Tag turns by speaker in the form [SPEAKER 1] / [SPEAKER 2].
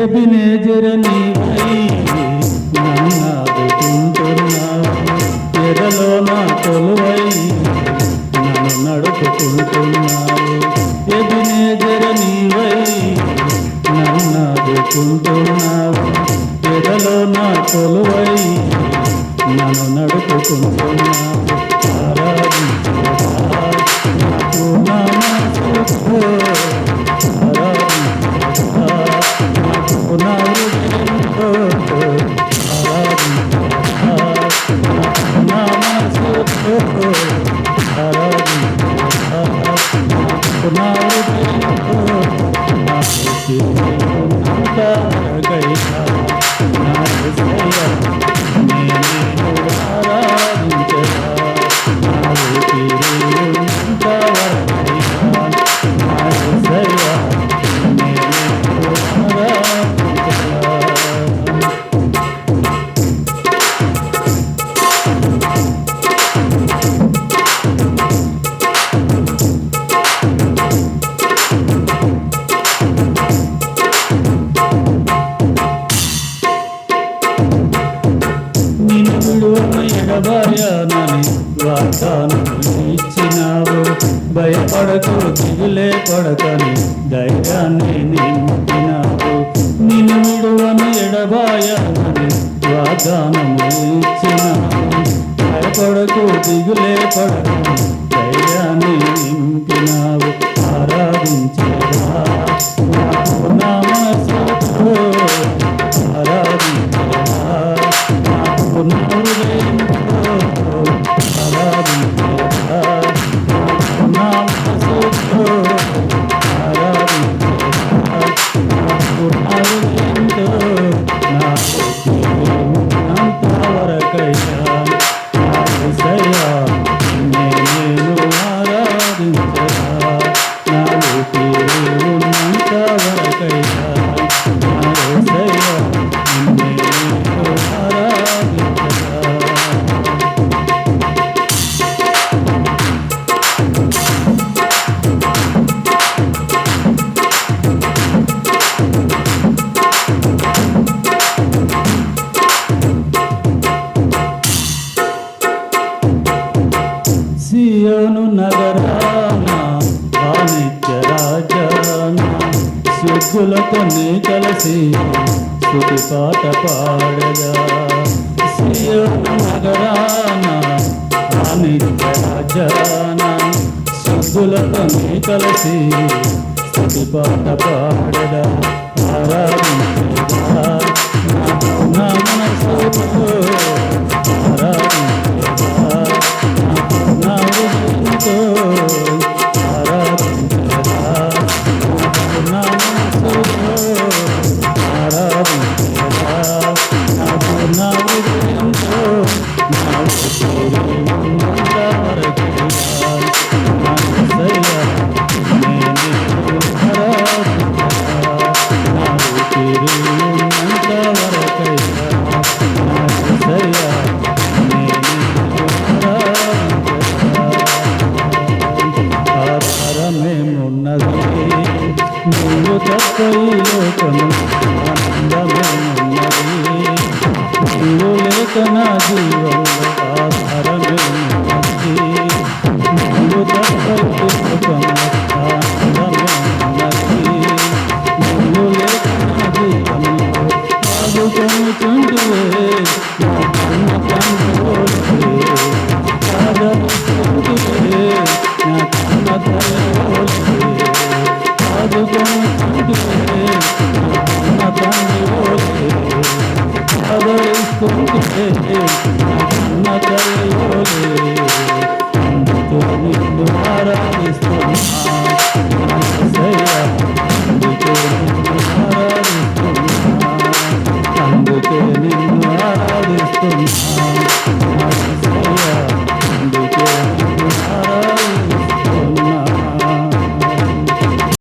[SPEAKER 1] Ebenezer నీవై నన్నాదుకుంటున్నావు, ఎదలో నా కొలువై నన్ను నడుపుకుంటున్నావు. ఎబినేజర్ నీవై నన్నాదుకుంటున్నావు, ఎదలో నా కొలువై నన్ను నడుపుకుంటున్నావు. నాకు నా మనసుతో ఎడబాయానని వాగ్దానం ఇచ్చినావు, భయపడకు దిగులే పడకని ధైర్యాన్ని నింపినావు. నిన్ను విడువను ఎడబాయానని వాగ్దానము ఇచ్చినావు, భయపడకు దిగులే పడకని ధైర్యాన్ని నింపినావు. ఆరాధించేదా నా మనసుతో, ఆరాధించేదా నా హృదయంతో, ఆరాధించేదా నా మనసుతో, ఆరాధించేదా నా హృదయంతో. నా అంతవరకైనా యేసయ్యా నేను ఆరాధించరా, నా ఊపిరి ఉన్నంతవరకైనా యేసయ్యా నేను ఆరాధించరా. సియోను నగరాన నిత్య రాజాన సిగ్గులతో నీ కలిసి స్తుతి పాట పాడగా. సియోను నగరాన నిత్య రాజాన సిగ్గులతో నీ కలిసి స్తుతి పాట పాడగా. ఆరాధించేదా నా మనసుతో, ఆరాధించేదా నా హృదయంతో, ఆరాధించేదా నా మనసుతో, ఆరాధించేదా నా హృదయంతో. నా ఊపిరి ఉన్నంతవరకైనా నా యేసయ్యా నేను ఆరాధించరా, నా ఊపిరి ఉన్నంతవరకైనా నా యేసయ్యా నేను ఆధారమేమున్నది నువ్వు తప్ప ఈ లోకము, ఆనందమేమున్నది నువ్వు లేక నా జీవంలో